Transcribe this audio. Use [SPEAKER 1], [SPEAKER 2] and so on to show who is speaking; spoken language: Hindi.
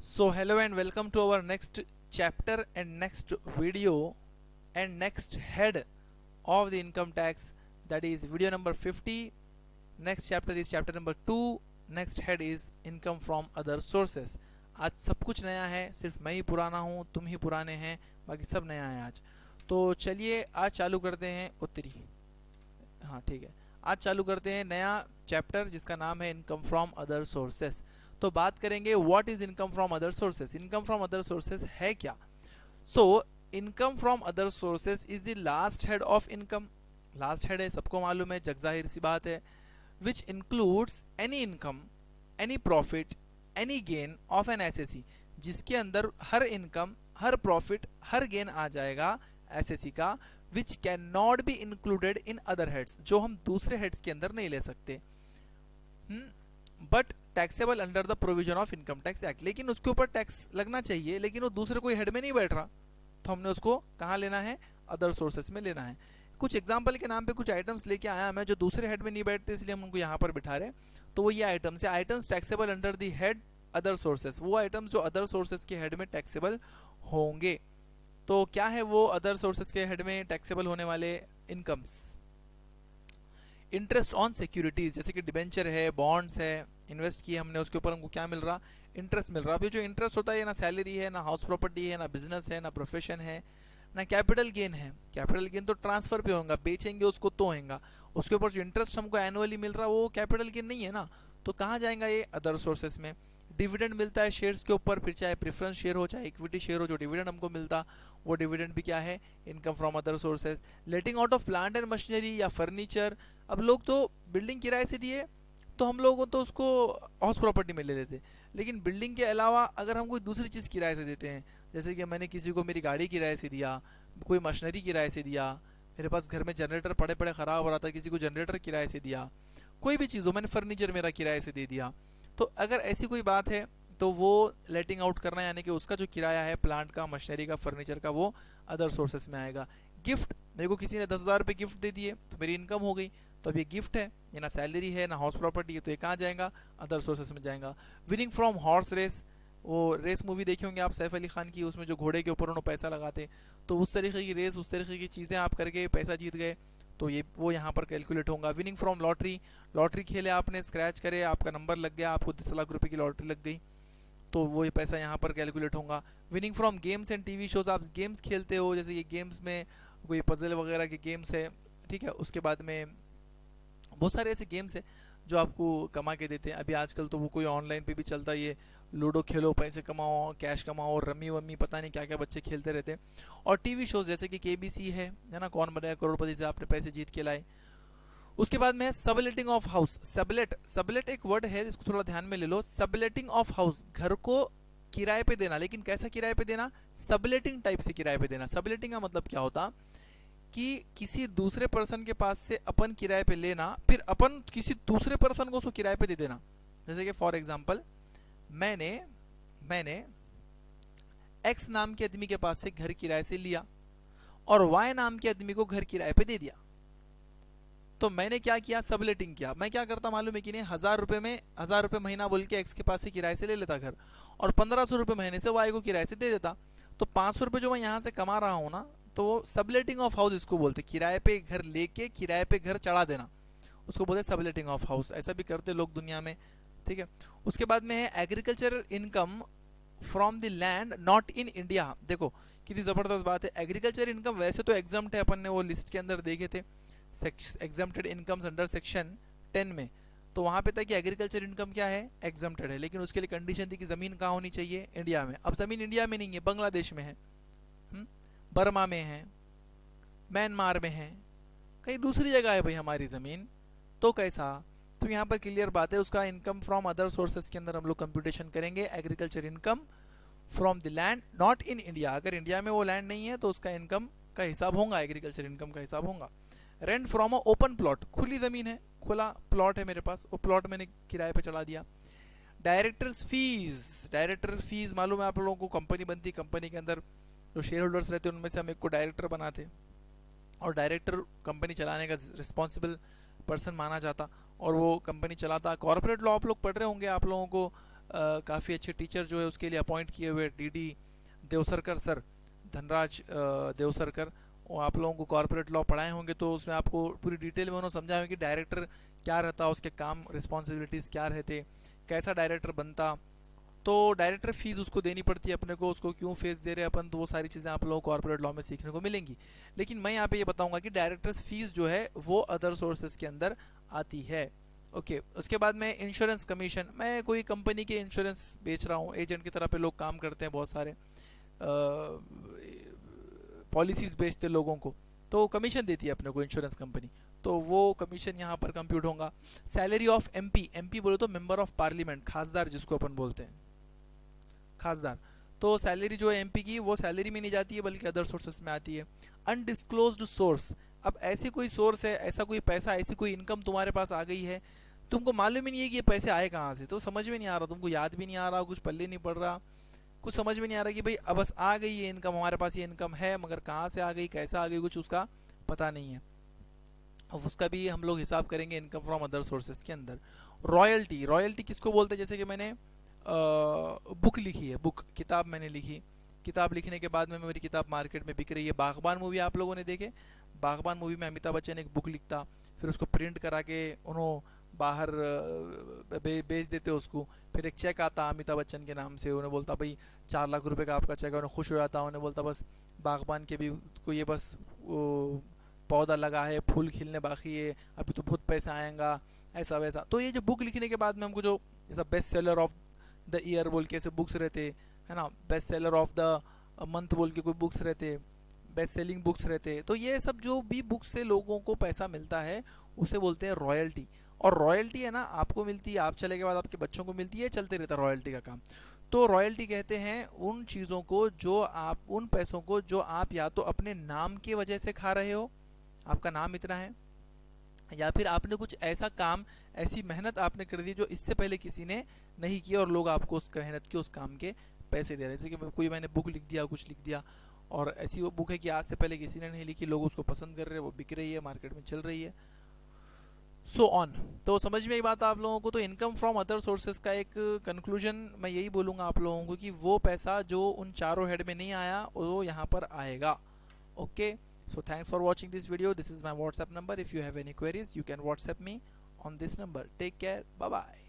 [SPEAKER 1] So hello and welcome to our next chapter and next video and next head of the income tax, that is video number 50. Next chapter is chapter number 2. Next head is income from other sources. आज सब कुछ नया है, सिर्फ मैं ही पुराना हूँ, तुम ही पुराने हैं, बाकी सब नया है आज। तो चलिए आज चालू करते हैं उत्तरी, हाँ ठीक है, आज चालू करते हैं नया चैप्टर जिसका नाम है इनकम फ्रॉम अदर सोर्सेस। तो बात करेंगे what is income from other sources. Income from other sources है क्या? सो income from other sources is the last head of income. Last head है, सबको मालूम है, जग जाहिर सी बात है। Which includes any income, any profit, any gain of an SSC, जिसके अंदर हर इनकम, हर प्रॉफिट, हर गेन आ जाएगा एसएससी का, which can not be included in other heads, जो हम दूसरे हेड्स के अंदर नहीं ले सकते, but taxable under the provision of income tax act. लेकिन उसके ऊपर टैक्स लगना चाहिए, लेकिन वो दूसरे कोई हेड में नहीं बैठ रहा, तो हमने उसको कहाँ लेना है? अदर सोर्सेस में लेना है। कुछ एग्जाम्पल के नाम पे कुछ आइटम्स लेके आया मैं जो दूसरे हेड में नहीं बैठते, इसलिए हम उनको यहाँ पर बिठा रहे। तो वो ये आइटम्स है, items taxable under the head other sources, वो आइटम्स जो अदर सोर्सेस के हेड में टैक्सेबल होंगे। तो क्या है वो अदर सोर्सेस के हेड में टैक्सेबल होने वाले इनकम्स? इंटरेस्ट ऑन सिक्योरिटीज, जैसे कि डिबेंचर है, बॉन्ड्स है, इन्वेस्ट किए हमने, उसके ऊपर हमको क्या मिल रहा? इंटरेस्ट मिल रहा। अभी जो इंटरेस्ट होता है ना सैलरी है, ना हाउस प्रॉपर्टी है, ना बिजनेस है, ना प्रोफेशन है, ना कैपिटल गेन है। कैपिटल गेन तो ट्रांसफर पे होगा, बेचेंगे उसको तो होगा। उसके ऊपर जो इंटरेस्ट हमको एनुअली मिल रहा वो कैपिटल गेन नहीं है ना, तो कहाँ जाएगा ये? अदर सोर्सेस में। डिविडेंड मिलता है शेयर्स के ऊपर, फिर चाहे प्रेफरेंस शेयर हो चाहे इक्विटी शेयर हो, जो डिविडेंड हमको मिलता वो डिविडेंड भी क्या है? Income from other sources. Letting out of plant and machinery या फर्नीचर, अब लोग तो बिल्डिंग किराए से दिए तो हम लोग तो उसको हाउस प्रॉपर्टी में ले लेते, लेकिन बिल्डिंग के अलावा अगर हम कोई दूसरी चीज़ किराए से देते हैं, जैसे कि मैंने किसी को मेरी गाड़ी किराए से दिया, कोई मशीनरी किराए से दिया, मेरे पास घर में जनरेटर पड़े पड़े ख़राब हो रहा था, किसी को जनरेटर किराए से दिया, कोई भी चीज़ हो, मैंने फर्नीचर मेरा किराए से दे दिया, तो अगर ऐसी कोई बात है तो वो लेटिंग आउट करना, यानी कि उसका जो किराया है प्लांट का, मशीनरी का, फर्नीचर का, वो अदर सोर्सेस में आएगा। गिफ्ट, मेरे को किसी ने 10,000 रुपये गिफ्ट दे दिए तो मेरी इनकम हो गई, तो अब ये गिफ्ट है, ये ना सैलरी है ना हाउस प्रॉपर्टी है, तो ये कहाँ जाएगा? अदर सोर्सेस में जाएगा। विनिंग फ्रॉम हॉर्स रेस, वो रेस मूवी देखे होंगे आप सैफ अली खान की, उसमें जो घोड़े के ऊपर उन्होंने पैसा लगाते, तो उस तरीके की रेस, उस तरीके की चीज़ें आप करके पैसा जीत गए, तो ये वो यहाँ पर कैलकुलेट होगा। विनिंग फ्रॉम लॉटरी, लॉटरी खेले आपने, स्क्रैच करे, आपका नंबर लग गया, आपको 10 लाख रुपए की लॉटरी लग गई, तो वो ये पैसा यहाँ पर कैलकुलेट होगा। Winning from games and TV shows, आप गेम्स खेलते हो, जैसे ये गेम्स में कोई पजल वगैरह के गेम्स है, ठीक है, उसके बाद में बहुत सारे ऐसे गेम्स है जो आपको कमा के देते हैं। अभी आजकल तो वो कोई ऑनलाइन पे भी चलता है, ये लूडो खेलो, पैसे कमाओ, कैश कमाओ, रमी वमी, पता नहीं क्या क्या बच्चे खेलते रहते हैं। और टीवी शोज जैसे कि केबीसी है ना, कौन बनेगा करोड़पति से आपने पैसे जीत के लाए। उसके बाद में है subletting of house. Sublet, sublet एक वर्ड है, इसको थोड़ा ध्यान में ले लो। सबलेटिंग ऑफ हाउस, घर को किराए पे देना, लेकिन कैसा किराए पे देना? सबलेटिंग टाइप से किराए पे देना। सबलेटिंग का मतलब क्या होता? कि किसी दूसरे पर्सन के पास से अपन किराए पे लेना, फिर अपन किसी दूसरे पर्सन को उसको किराए पे दे देना। जैसे कि फॉर एग्जांपल, मैंने मैंने एक्स नाम के आदमी के पास से घर किराए से लिया और वाई नाम के आदमी को घर किराए पे दे दिया, तो मैंने क्या किया? सबलेटिंग किया। मैं क्या करता मालूम है कि नहीं? 1,000 रुपये में 1,000 रुपये महीना बोल के एक्स के पास से किराए से ले लेता घर, और 1,500 रुपये महीने से वाई को किराए से दे देता। तो 500 रुपये जो मैं यहाँ से कमा रहा हूँ ना, तो वो सबलेटिंग ऑफ हाउस इसको बोलते, किराए पे घर लेके किराए पे घर चढ़ा देना, उसको बोलते सबलेटिंग ऑफ हाउस। ऐसा भी करते लोग दुनिया में, ठीक है। उसके बाद में है agriculture income from the land not in India. देखो कितनी ज़बरदस्त बात है। एग्रीकल्चर इनकम वैसे तो एग्जाम्प्ट है, अपन ने वो लिस्ट के अंदर देखे थे, एग्जाम्प्टेड इनकम्स अंडर सेक्शन 10 में, तो वहाँ पे था कि एग्रीकल्चर इनकम क्या है? एग्जाम्प्टेड है, लेकिन उसके लिए कंडीशन थी कि ज़मीन कहाँ होनी चाहिए? इंडिया में। अब ज़मीन इंडिया में नहीं है, बांग्लादेश में है, बर्मा में है, म्यांमार में है, कहीं दूसरी जगह है भाई हमारी ज़मीन, तो कैसा? तो यहाँ पर क्लियर बात है, उसका इनकम फ्रॉम अदर सोर्सेज के अंदर हम लोग कंप्यूटेशन करेंगे। Agriculture income from the land not in India, अगर इंडिया में वो लैंड नहीं है तो उसका इनकम का हिसाब होगा, एग्रीकल्चर इनकम का हिसाब होगा। Rent from a open plot, खुली ज़मीन है, खुला प्लॉट है मेरे पास, वो प्लॉट मैंने किराए पे चढ़ा दिया। डायरेक्टर्स फीस, डायरेक्टर फीस मालूम है आप लोगों को, कंपनी बनती, कंपनी के अंदर जो शेयर होल्डर्स रहते हैं उनमें से हम एक को डायरेक्टर बनाते, और डायरेक्टर कंपनी चलाने का रिस्पॉन्सिबल पर्सन माना जाता, और वो कंपनी चलाता। कॉर्पोरेट लॉ आप लोग पढ़ रहे होंगे, आप लोगों को काफ़ी अच्छे टीचर जो है उसके लिए अपॉइंट किए हुए डीडी देवसरकर सर, धनराज देवसरकर। वो आप लोगों को कॉर्पोरेट लॉ पढ़ाए होंगे तो उसमें आपको पूरी डिटेल में उन्होंने समझाया होगा कि डायरेक्टर क्या रहता, उसके काम रिस्पॉन्सिबिलिटीज़ क्या रहते, कैसा डायरेक्टर बनता, तो डायरेक्टर फीस उसको देनी पड़ती है अपने को, उसको क्यों फीस दे रहे हैं अपन, तो वो सारी चीज़ें आप लोगों को कॉर्पोरेट लॉ में सीखने को मिलेंगी। लेकिन मैं यहाँ पे ये बताऊंगा कि डायरेक्टर्स फीस जो है वो अदर सोर्सेज के अंदर आती है। ओके उसके बाद में इंश्योरेंस कमीशन, मैं कोई कंपनी के इंश्योरेंस बेच रहा हूँ, एजेंट की तरह पे लोग काम करते हैं बहुत सारे, पॉलिसीज बेचते लोगों को, तो कमीशन देती है अपने को इंश्योरेंस कंपनी, तो वो कमीशन यहाँ पर कंप्यूट होगा। सैलरी ऑफ एमपी, एमपी बोले तो मेंबर ऑफ पार्लियामेंट, खासदार जिसको अपन बोलते हैं, खासदार, तो सैलरी जो है एमपी की वो सैलरी में नहीं जाती है बल्कि अदर सोर्सेस में आती है। अनडिस्क्लोज्ड सोर्स, अब ऐसी कोई सोर्स है, ऐसा कोई पैसा, ऐसी कोई इनकम तुम्हारे पास आ गई है, तुमको मालूम ही नहीं है कि ये पैसे आए कहाँ से, तो समझ में नहीं आ रहा, तुमको याद भी नहीं आ रहा, कुछ पल्ले नहीं पड़ रहा, कुछ समझ में नहीं आ रहा कि भाई अब बस आ गई ये इनकम, हमारे पास ये इनकम है, मगर कहाँ से आ गई, कैसा आ गई, कुछ उसका पता नहीं है। अब उसका भी हम लोग हिसाब करेंगे इनकम फ्रॉम अदर सोर्सेज के अंदर। रॉयल्टी, रॉयल्टी किसको बोलते हैं, जैसे कि मैंने बुक लिखी है, बुक किताब मैंने लिखी, किताब लिखने के बाद में मेरी किताब मार्केट में बिक रही है। बागबान मूवी आप लोगों ने देखे, बागबान मूवी में अमिताभ बच्चन एक बुक लिखता, फिर उसको प्रिंट करा के उन्होंने बाहर बेच देते उसको, फिर एक चेक आता अमिताभ बच्चन के नाम से, उन्हें बोलता भाई 4 लाख रुपए का आपका चेक है, उन्हें खुश हो जाता, उन्हें बोलता बस बागबान के भी को ये बस वो पौधा लगा है, फूल खिलने बाकी है, अभी तो बहुत पैसा आएगा, ऐसा वैसा। तो ये जो बुक लिखने के बाद में हमको जो जैसा best seller of the year बोल के ऐसे बुक्स रहते है ना, best seller of the month बोल के कोई बुक्स रहते, बेस्ट सेलिंग बुक्स रहते, तो ये सब जो भी बुक्स से लोगों को पैसा मिलता है उसे बोलते हैं रॉयल्टी। और रॉयल्टी है ना आपको मिलती है, आप चले के बाद आपके बच्चों को मिलती है, चलते रहता है रॉयल्टी का काम। तो रॉयल्टी कहते हैं उन चीज़ों को जो आप, उन पैसों को जो आप या तो अपने नाम की वजह से खा रहे हो, आपका नाम इतना है, या फिर आपने कुछ ऐसा काम, ऐसी मेहनत आपने कर दी जो इससे पहले किसी ने नहीं किया और लोग आपको उस मेहनत के उस काम के पैसे दे रहे हैं। जैसे कि कोई मैंने बुक लिख दिया, कुछ लिख दिया, और ऐसी वो बुक है कि आज से पहले किसी ने नहीं लिखी, लोग उसको पसंद कर रहे हैं, वो बिक रही है, मार्केट में चल रही है, सो ऑन। तो समझ में आई बात आप लोगों को। तो इनकम फ्रॉम अदर सोर्सेज का एक कंक्लूजन मैं यही बोलूँगा आप लोगों को कि वो पैसा जो उन चारों हेड में नहीं आया वो यहाँ पर आएगा। Okay, so thanks for watching this video. This is my WhatsApp number. If you have any queries you can WhatsApp me on this number. Take care, bye bye.